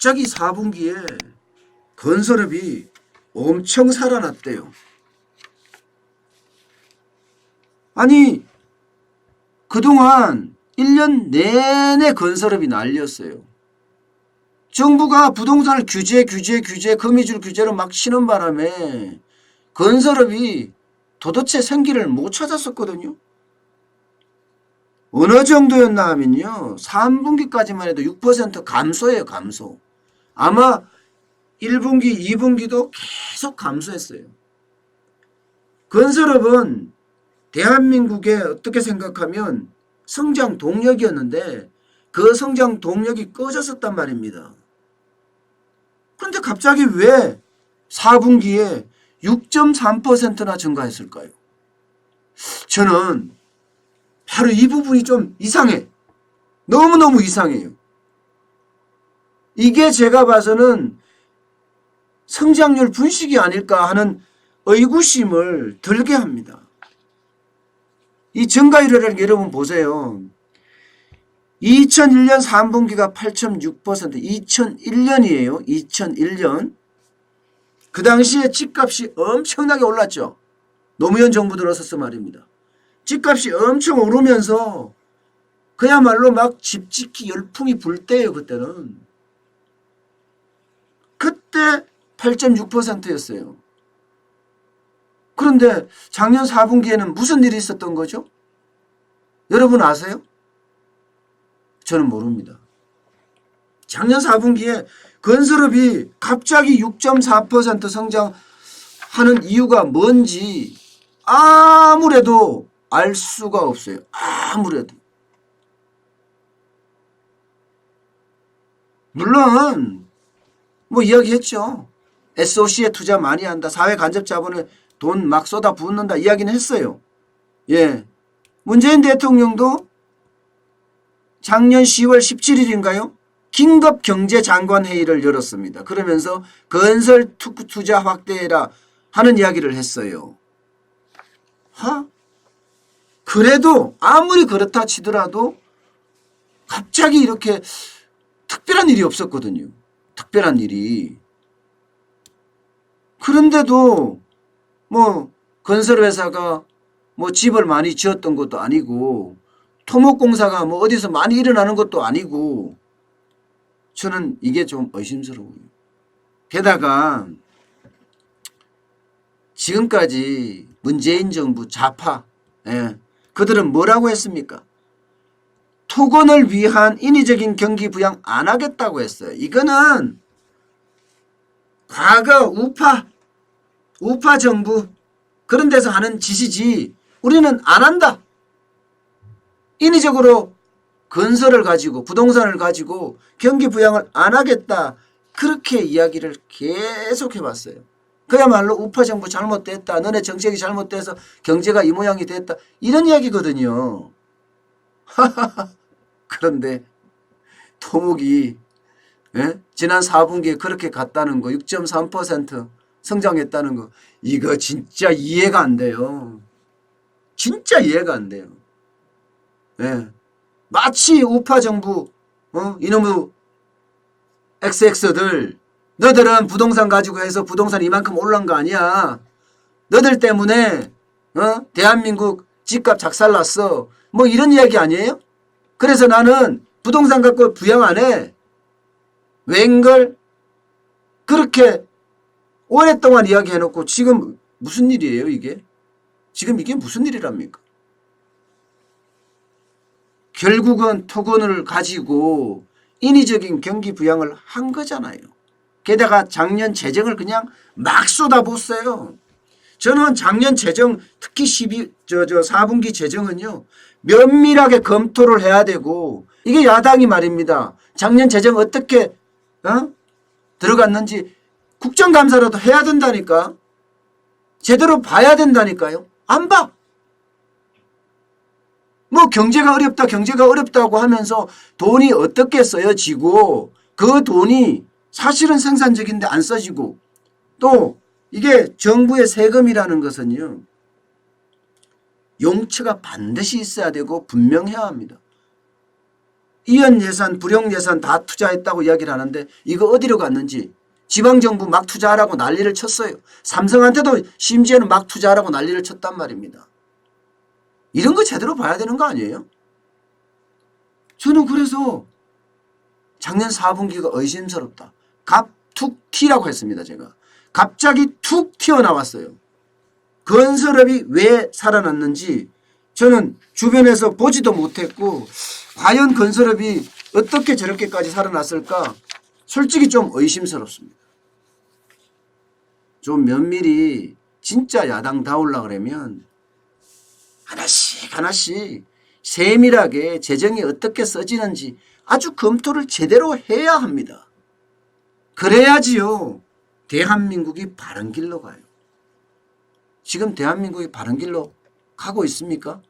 갑자기 4분기에 건설업이 엄청 살아났대요. 아니 그동안 1년 내내 건설업이 난리였어요. 정부가 부동산을 규제 거미줄 규제로 막 치는 바람에 건설업이 도대체 생기를 못 찾았었거든요. 어느 정도였나 하면요. 3분기까지만 해도 6% 감소예요. 감소. 아마 1분기, 2분기도 계속 감소했어요. 건설업은 대한민국에 어떻게 생각하면 성장 동력이었는데 그 성장 동력이 꺼졌었단 말입니다. 그런데 갑자기 왜 4분기에 6.3%나 증가했을까요? 저는 바로 이 부분이 좀 이상해. 너무너무 이상해요. 이게 제가 봐서는 성장률 분식이 아닐까 하는 의구심을 들게 합니다. 이 증가율이라는 게 여러분 보세요. 2001년 3분기가 8.6%, 2001년이에요. 2001년. 그 당시에 집값이 엄청나게 올랐죠. 노무현 정부 들어서서 말입니다. 집값이 엄청 오르면서 그야말로 막 집 짓기 열풍이 불 때예요. 그때는. 그때 8.6%였어요. 그런데 작년 4분기에는 무슨 일이 있었던 거죠? 여러분 아세요? 저는 모릅니다. 작년 4분기에 건설업이 갑자기 6.4% 성장하는 이유가 뭔지 아무래도 알 수가 없어요. 아무래도. 물론 뭐 이야기했죠. SOC에 투자 많이 한다. 사회 간접 자본에 돈 막 쏟아 붓는다. 이야기는 했어요. 예. 문재인 대통령도 작년 10월 17일인가요? 긴급 경제장관 회의를 열었습니다. 그러면서 건설 투자 확대해라 하는 이야기를 했어요. 그래도 아무리 그렇다 치더라도 갑자기 이렇게 특별한 일이 없었거든요. 특별한 일이. 그런데도 뭐 건설회사가 뭐 집을 많이 지었던 것도 아니고 토목공사가 뭐 어디서 많이 일어나는 것도 아니고 저는 이게 좀 의심스러워요. 게다가 지금까지 문재인 정부 좌파 그들은 뭐라고 했습니까? 토건을 위한 인위적인 경기 부양 안 하겠다고 했어요. 이거는 과거 우파 정부 그런 데서 하는 짓이지 우리는 안 한다. 인위적으로 건설을 가지고 부동산을 가지고 경기 부양을 안 하겠다. 그렇게 이야기를 계속 해왔어요. 그야말로 우파 정부 잘못됐다. 너네 정책이 잘못돼서 경제가 이 모양이 됐다. 이런 이야기거든요. 그런데 토목이 지난 4분기에 그렇게 갔다는 거 6.3% 성장했다는 거 이거 진짜 이해가 안 돼요. 진짜 이해가 안 돼요. 마치 우파 정부 이놈의 XX들 너들은 부동산 가지고 해서 부동산 이만큼 올라간 거 아니야. 너들 때문에 대한민국 집값 작살났어. 뭐 이런 이야기 아니에요? 그래서 나는 부동산 갖고 부양 안 해. 웬걸 그렇게 오랫동안 이야기해놓고 지금 무슨 일이에요 이게? 지금 이게 무슨 일이랍니까? 결국은 토건을 가지고 인위적인 경기 부양을 한 거잖아요. 게다가 작년 재정을 그냥 막 쏟아붓어요. 저는 작년 재정 특히 4분기 재정은요. 면밀하게 검토를 해야 되고 이게 야당이 말입니다. 작년 재정 어떻게 들어갔는지 국정감사라도 해야 된다니까. 제대로 봐야 된다니까요. 안 봐. 뭐 경제가 어렵다고 하면서 돈이 어떻게 써여지고 그 돈이 사실은 생산적인데 안 써지고 또 이게 정부의 세금이라는 것은요. 용처가 반드시 있어야 되고 분명해야 합니다. 이연 예산, 불용 예산 다 투자했다고 이야기를 하는데 이거 어디로 갔는지 지방정부 막 투자하라고 난리를 쳤어요. 삼성한테도 심지어는 막 투자하라고 난리를 쳤단 말입니다. 이런 거 제대로 봐야 되는 거 아니에요? 저는 그래서 작년 4분기가 의심스럽다. 갑툭 튀라고 했습니다. 제가. 갑자기 툭 튀어나왔어요. 건설업이 왜 살아났는지 저는 주변에서 보지도 못했고 과연 건설업이 어떻게 저렇게까지 살아났을까 솔직히 좀 의심스럽습니다. 좀 면밀히 진짜 야당다우려고 그러면 하나씩 하나씩 세밀하게 재정이 어떻게 써지는지 아주 검토를 제대로 해야 합니다. 그래야지요. 대한민국이 바른 길로 가요. 지금 대한민국이 바른 길로 가고 있습니까?